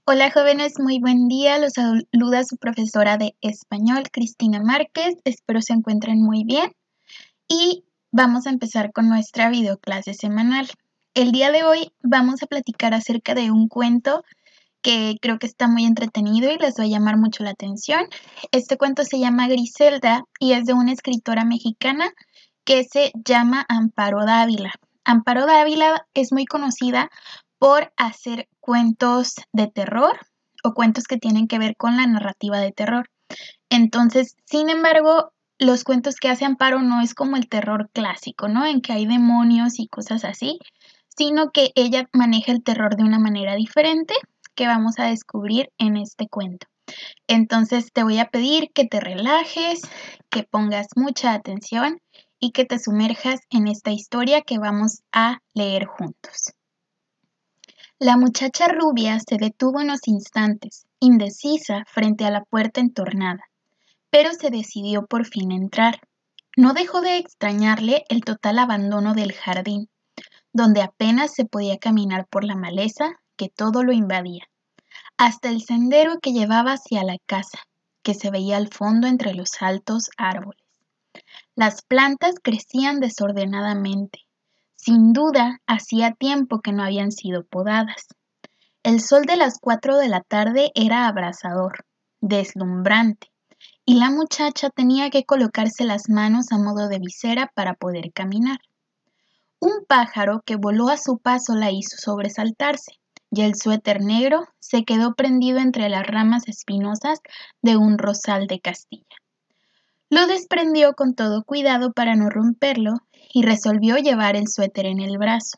Hola jóvenes, muy buen día. Los saluda su profesora de español, Cristina Márquez. Espero se encuentren muy bien y vamos a empezar con nuestra videoclase semanal. El día de hoy vamos a platicar acerca de un cuento que creo que está muy entretenido y les va a llamar mucho la atención. Este cuento se llama Griselda y es de una escritora mexicana que se llama Amparo Dávila. Amparo Dávila es muy conocida por hacer cuentos de terror o cuentos que tienen que ver con la narrativa de terror. Entonces, sin embargo, los cuentos que hace Amparo no es como el terror clásico, ¿no? En que hay demonios y cosas así, sino que ella maneja el terror de una manera diferente que vamos a descubrir en este cuento. Entonces, te voy a pedir que te relajes, que pongas mucha atención y que te sumerjas en esta historia que vamos a leer juntos. La muchacha rubia se detuvo unos instantes, indecisa frente a la puerta entornada, pero se decidió por fin a entrar. No dejó de extrañarle el total abandono del jardín, donde apenas se podía caminar por la maleza que todo lo invadía, hasta el sendero que llevaba hacia la casa, que se veía al fondo entre los altos árboles. Las plantas crecían desordenadamente. Sin duda, hacía tiempo que no habían sido podadas. El sol de las 4 de la tarde era abrasador, deslumbrante, y la muchacha tenía que colocarse las manos a modo de visera para poder caminar. Un pájaro que voló a su paso la hizo sobresaltarse, y el suéter negro se quedó prendido entre las ramas espinosas de un rosal de Castilla. Lo desprendió con todo cuidado para no romperlo y resolvió llevar el suéter en el brazo.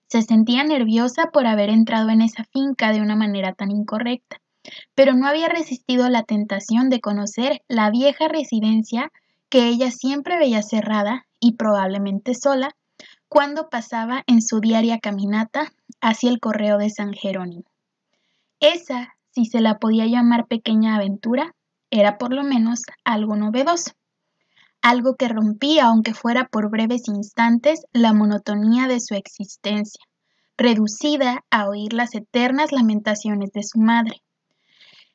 Se sentía nerviosa por haber entrado en esa finca de una manera tan incorrecta, pero no había resistido la tentación de conocer la vieja residencia que ella siempre veía cerrada y probablemente sola cuando pasaba en su diaria caminata hacia el correo de San Jerónimo. Esa, si se la podía llamar pequeña aventura, era por lo menos algo novedoso, algo que rompía, aunque fuera por breves instantes, la monotonía de su existencia, reducida a oír las eternas lamentaciones de su madre.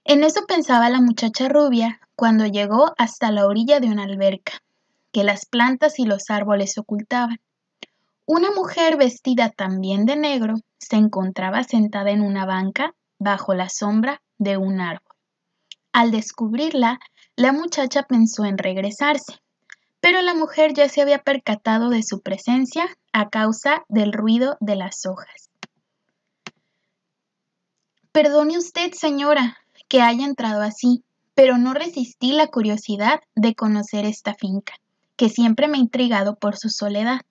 En eso pensaba la muchacha rubia cuando llegó hasta la orilla de una alberca, que las plantas y los árboles ocultaban. Una mujer vestida también de negro se encontraba sentada en una banca bajo la sombra de un árbol. Al descubrirla, la muchacha pensó en regresarse, pero la mujer ya se había percatado de su presencia a causa del ruido de las hojas. Perdone usted, señora, que haya entrado así, pero no resistí la curiosidad de conocer esta finca, que siempre me ha intrigado por su soledad.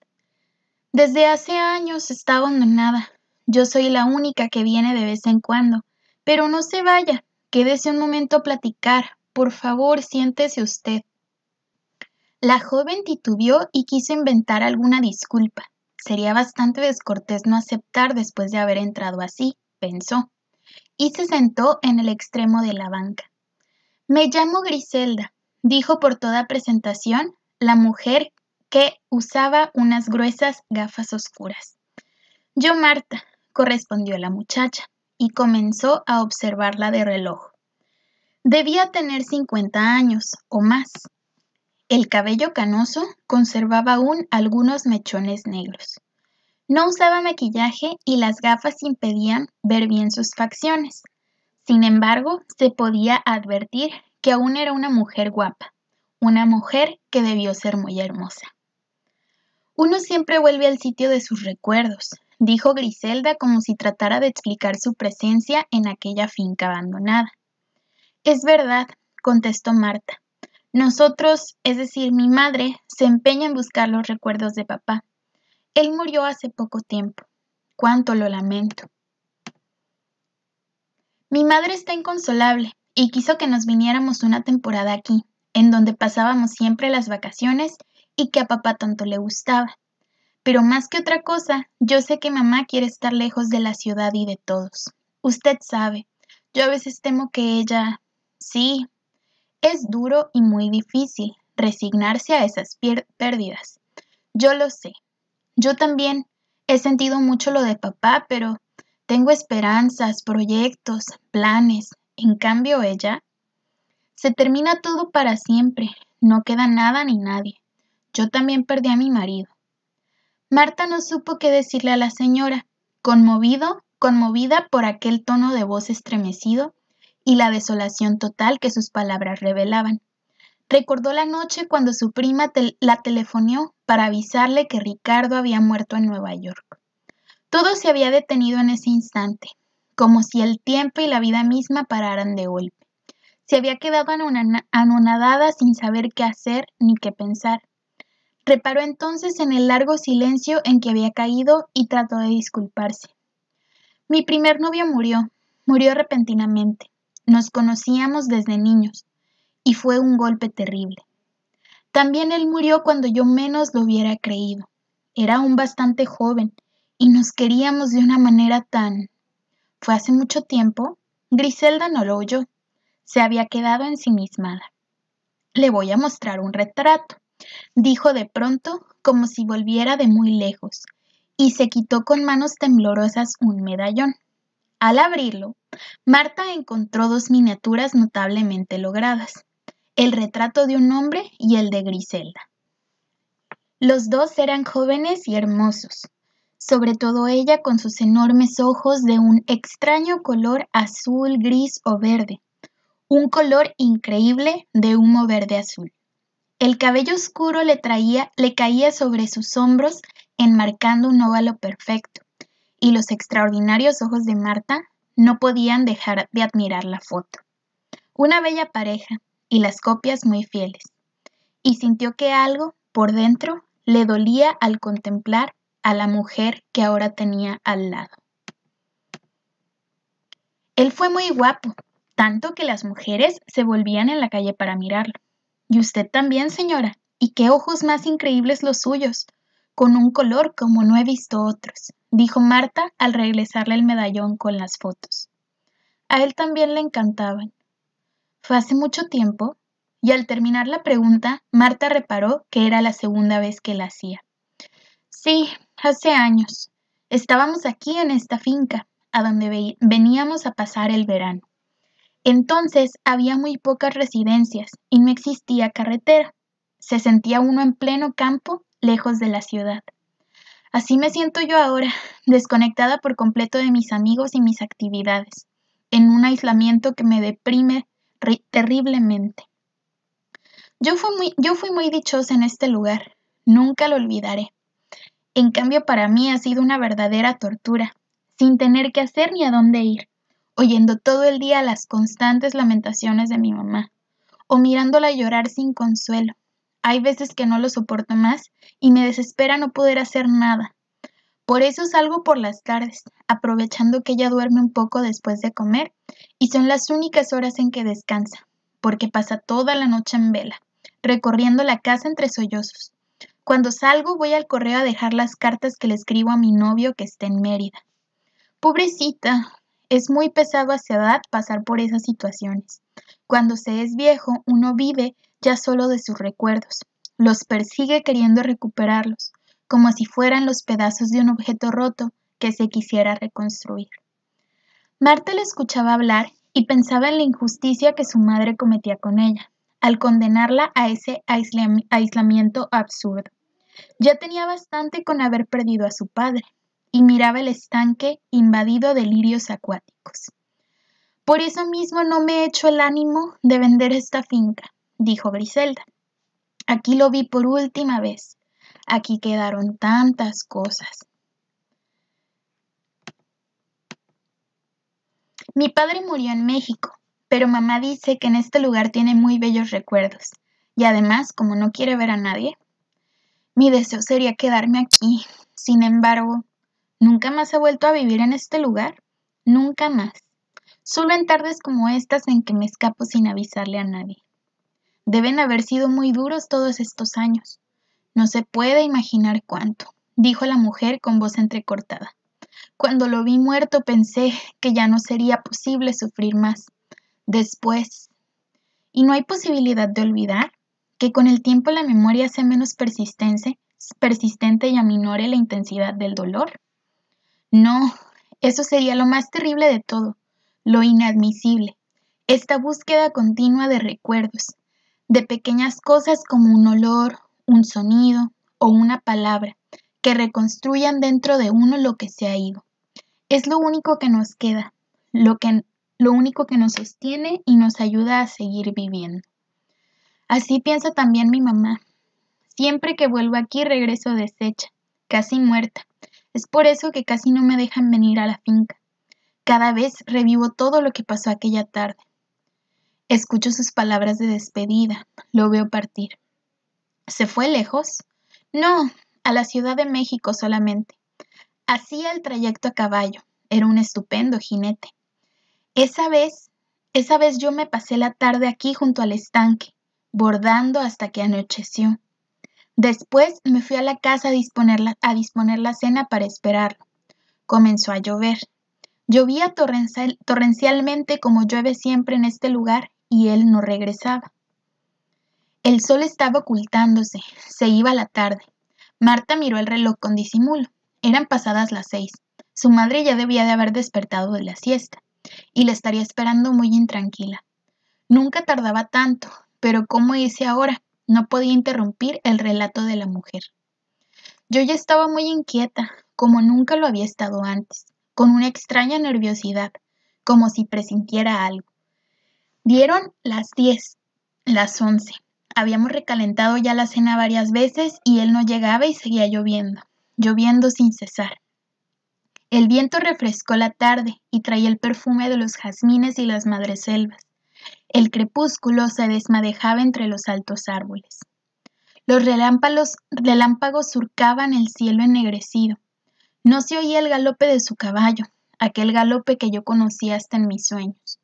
Desde hace años está abandonada. Yo soy la única que viene de vez en cuando, pero no se vaya, quédese un momento a platicar. Por favor, siéntese usted. La joven titubeó y quiso inventar alguna disculpa. Sería bastante descortés no aceptar después de haber entrado así, pensó, y se sentó en el extremo de la banca. Me llamo Griselda, dijo por toda presentación la mujer que usaba unas gruesas gafas oscuras. Yo Marta, correspondió la muchacha, y comenzó a observarla de reloj. Debía tener 50 años o más. El cabello canoso conservaba aún algunos mechones negros. No usaba maquillaje y las gafas impedían ver bien sus facciones. Sin embargo, se podía advertir que aún era una mujer guapa, una mujer que debió ser muy hermosa. Uno siempre vuelve al sitio de sus recuerdos, dijo Griselda como si tratara de explicar su presencia en aquella finca abandonada. Es verdad, contestó Marta. Nosotros, es decir, mi madre, se empeña en buscar los recuerdos de papá. Él murió hace poco tiempo. Cuánto lo lamento. Mi madre está inconsolable y quiso que nos viniéramos una temporada aquí, en donde pasábamos siempre las vacaciones y que a papá tanto le gustaba. Pero más que otra cosa, yo sé que mamá quiere estar lejos de la ciudad y de todos. Usted sabe, yo a veces temo que ella... Sí, es duro y muy difícil resignarse a esas pérdidas. Yo lo sé. Yo también he sentido mucho lo de papá, pero Tengo esperanzas, proyectos, planes. En cambio, ella, se termina todo para siempre. No queda nada ni nadie. Yo también perdí a mi marido. Marta no supo qué decirle a la señora, conmovida por aquel tono de voz estremecido y la desolación total que sus palabras revelaban. Recordó la noche cuando su prima la telefoneó para avisarle que Ricardo había muerto en Nueva York. Todo se había detenido en ese instante, como si el tiempo y la vida misma pararan de golpe. Se había quedado anonadada sin saber qué hacer ni qué pensar. Reparó entonces en el largo silencio en que había caído y trató de disculparse. Mi primer novio murió repentinamente. Nos conocíamos desde niños, y fue un golpe terrible. También él murió cuando yo menos lo hubiera creído. Era aún bastante joven, y nos queríamos de una manera tan... ¿Fue hace mucho tiempo? Griselda no lo oyó. Se había quedado ensimismada. Le voy a mostrar un retrato, dijo de pronto, como si volviera de muy lejos, y se quitó con manos temblorosas un medallón. Al abrirlo, Marta encontró dos miniaturas notablemente logradas, el retrato de un hombre y el de Griselda. Los dos eran jóvenes y hermosos, sobre todo ella con sus enormes ojos de un extraño color azul, gris o verde, un color increíble de humo verde azul. El cabello oscuro le caía sobre sus hombros, enmarcando un óvalo perfecto, y los extraordinarios ojos de Marta no podían dejar de admirar la foto. Una bella pareja, y las copias muy fieles. Y sintió que algo, por dentro, le dolía al contemplar a la mujer que ahora tenía al lado. Él fue muy guapo, tanto que las mujeres se volvían en la calle para mirarlo. Y usted también, señora, y qué ojos más increíbles los suyos, con un color como no he visto otros, dijo Marta al regresarle el medallón con las fotos. A él también le encantaban. ¿Fue hace mucho tiempo? Y al terminar la pregunta, Marta reparó que era la segunda vez que la hacía. Sí, hace años. Estábamos aquí en esta finca, a donde veníamos a pasar el verano. Entonces había muy pocas residencias y no existía carretera. Se sentía uno en pleno campo, lejos de la ciudad. Así me siento yo ahora, desconectada por completo de mis amigos y mis actividades, en un aislamiento que me deprime terriblemente. Yo fui muy dichosa en este lugar, nunca lo olvidaré. En cambio, para mí ha sido una verdadera tortura, sin tener qué hacer ni a dónde ir, oyendo todo el día las constantes lamentaciones de mi mamá, o mirándola llorar sin consuelo. Hay veces que no lo soporto más y me desespera no poder hacer nada. Por eso salgo por las tardes, aprovechando que ella duerme un poco después de comer, y son las únicas horas en que descansa, porque pasa toda la noche en vela, recorriendo la casa entre sollozos. Cuando salgo voy al correo a dejar las cartas que le escribo a mi novio que está en Mérida. Pobrecita, es muy pesado a esa edad pasar por esas situaciones. Cuando se es viejo, uno vive ya solo de sus recuerdos. Los persigue queriendo recuperarlos, como si fueran los pedazos de un objeto roto que se quisiera reconstruir. Marta le escuchaba hablar y pensaba en la injusticia que su madre cometía con ella, al condenarla a ese aislamiento absurdo. Ya tenía bastante con haber perdido a su padre, y miraba el estanque invadido de lirios acuáticos. Por eso mismo no me he hecho el ánimo de vender esta finca, dijo Griselda. Aquí lo vi por última vez. Aquí quedaron tantas cosas. Mi padre murió en México, pero mamá dice que en este lugar tiene muy bellos recuerdos, y además, como no quiere ver a nadie, mi deseo sería quedarme aquí. Sin embargo, ¿nunca más he vuelto a vivir en este lugar? Nunca más. Solo en tardes como estas en que me escapo sin avisarle a nadie. Deben haber sido muy duros todos estos años. No se puede imaginar cuánto, dijo la mujer con voz entrecortada. Cuando lo vi muerto pensé que ya no sería posible sufrir más. Después, ¿y no hay posibilidad de olvidar? Que con el tiempo la memoria sea menos persistente y aminore la intensidad del dolor. No, Eso sería lo más terrible de todo, lo inadmisible, esta búsqueda continua de recuerdos, de pequeñas cosas como un olor, un sonido o una palabra, que reconstruyan dentro de uno lo que se ha ido. Es lo único que nos queda, lo único que nos sostiene y nos ayuda a seguir viviendo. Así piensa también mi mamá. Siempre que vuelvo aquí regreso deshecha, casi muerta. Es por eso que casi no me dejan venir a la finca. Cada vez revivo todo lo que pasó aquella tarde. Escucho sus palabras de despedida, lo veo partir. ¿Se fue lejos? No, a la Ciudad de México solamente. Hacía el trayecto a caballo. Era un estupendo jinete. Esa vez yo me pasé la tarde aquí junto al estanque, bordando hasta que anocheció. Después me fui a la casa a disponer la cena para esperarlo. Comenzó a llover. Llovía torrencialmente como llueve siempre en este lugar y él no regresaba. El sol estaba ocultándose, se iba la tarde. Marta miró el reloj con disimulo. Eran pasadas las 6. Su madre ya debía de haber despertado de la siesta y la estaría esperando muy intranquila. Nunca tardaba tanto, pero ¿cómo irse ahora? No podía interrumpir el relato de la mujer. Yo ya estaba muy inquieta, como nunca lo había estado antes, con una extraña nerviosidad, como si presintiera algo. Dieron las 10, las 11. Habíamos recalentado ya la cena varias veces y él no llegaba y seguía lloviendo, lloviendo sin cesar. El viento refrescó la tarde y traía el perfume de los jazmines y las madreselvas. El crepúsculo se desmadejaba entre los altos árboles. Los relámpagos surcaban el cielo ennegrecido. No se oía el galope de su caballo, aquel galope que yo conocía hasta en mis sueños.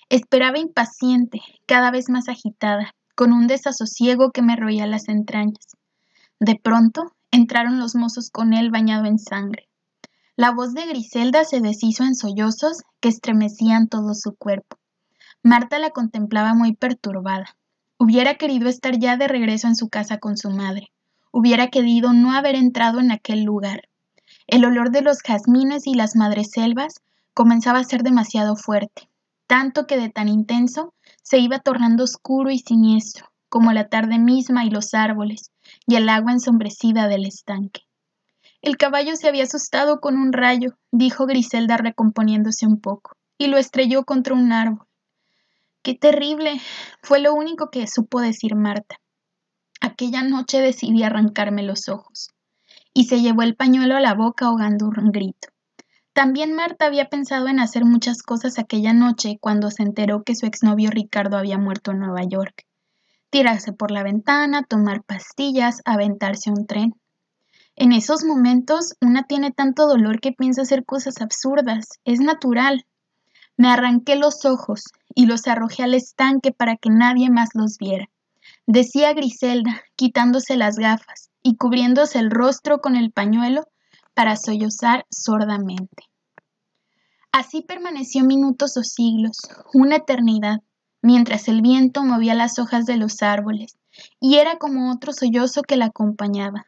Esperaba impaciente, cada vez más agitada, con un desasosiego que me roía las entrañas. De pronto entraron los mozos con él bañado en sangre. La voz de Griselda se deshizo en sollozos que estremecían todo su cuerpo. Marta la contemplaba muy perturbada. Hubiera querido estar ya de regreso en su casa con su madre. Hubiera querido no haber entrado en aquel lugar. El olor de los jazmines y las madreselvas comenzaba a ser demasiado fuerte, tanto que de tan intenso se iba tornando oscuro y siniestro, como la tarde misma y los árboles, y el agua ensombrecida del estanque. El caballo se había asustado con un rayo, dijo Griselda recomponiéndose un poco, y lo estrelló contra un árbol. ¡Qué terrible! Fue lo único que supo decir Marta. Aquella noche decidí arrancarme los ojos, y se llevó el pañuelo a la boca ahogando un grito. También Marta había pensado en hacer muchas cosas aquella noche cuando se enteró que su exnovio Ricardo había muerto en Nueva York. Tirarse por la ventana, tomar pastillas, aventarse a un tren. En esos momentos una tiene tanto dolor que piensa hacer cosas absurdas. Es natural. Me arranqué los ojos y los arrojé al estanque para que nadie más los viera. Decía Griselda, quitándose las gafas y cubriéndose el rostro con el pañuelo para sollozar sordamente. Así permaneció minutos o siglos, una eternidad, mientras el viento movía las hojas de los árboles, y era como otro sollozo que la acompañaba.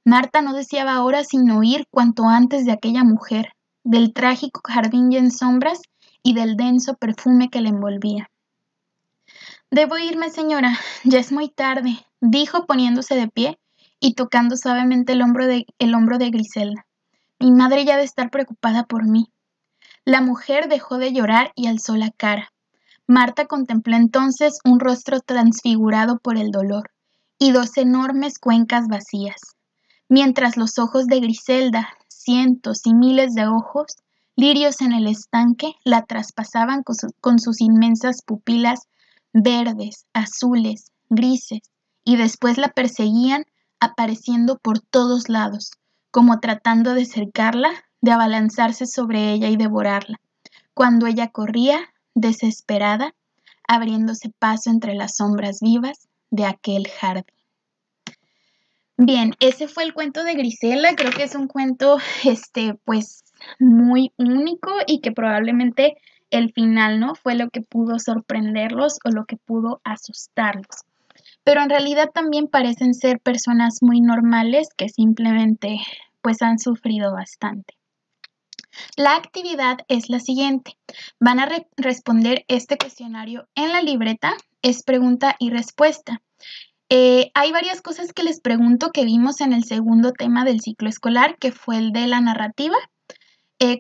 Marta no deseaba ahora sino huir cuanto antes de aquella mujer, del trágico jardín ya en sombras y del denso perfume que la envolvía. Debo irme, señora, ya es muy tarde, dijo poniéndose de pie y tocando suavemente el hombro de Griselda. Mi madre ya ha de estar preocupada por mí. La mujer dejó de llorar y alzó la cara. Marta contempló entonces un rostro transfigurado por el dolor y 2 enormes cuencas vacías, mientras los ojos de Griselda, cientos y miles de ojos, lirios en el estanque, la traspasaban con sus inmensas pupilas verdes, azules, grises, y después la perseguían apareciendo por todos lados, como tratando de cercarla, de abalanzarse sobre ella y devorarla, cuando ella corría, desesperada, abriéndose paso entre las sombras vivas de aquel jardín. Bien, ese fue el cuento de Griselda. Creo que es un cuento, pues, muy único y que probablemente el final, ¿no? Fue lo que pudo sorprenderlos o lo que pudo asustarlos. Pero en realidad también parecen ser personas muy normales que simplemente, pues, han sufrido bastante. La actividad es la siguiente. Van a responder este cuestionario en la libreta. Es pregunta y respuesta. Hay varias cosas que les pregunto que vimos en el segundo tema del ciclo escolar, que fue el de la narrativa,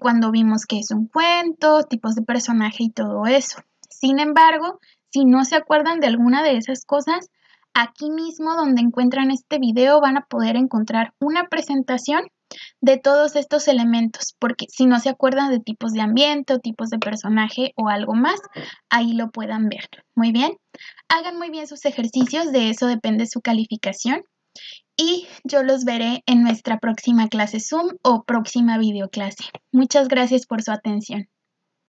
cuando vimos qué es un cuento, tipos de personaje y todo eso. Sin embargo, si no se acuerdan de alguna de esas cosas, aquí mismo donde encuentran este video van a poder encontrar una presentación de todos estos elementos, porque si no se acuerdan de tipos de ambiente o tipos de personaje o algo más, ahí lo puedan ver. Muy bien, hagan muy bien sus ejercicios, de eso depende su calificación y yo los veré en nuestra próxima clase Zoom o próxima videoclase. Muchas gracias por su atención.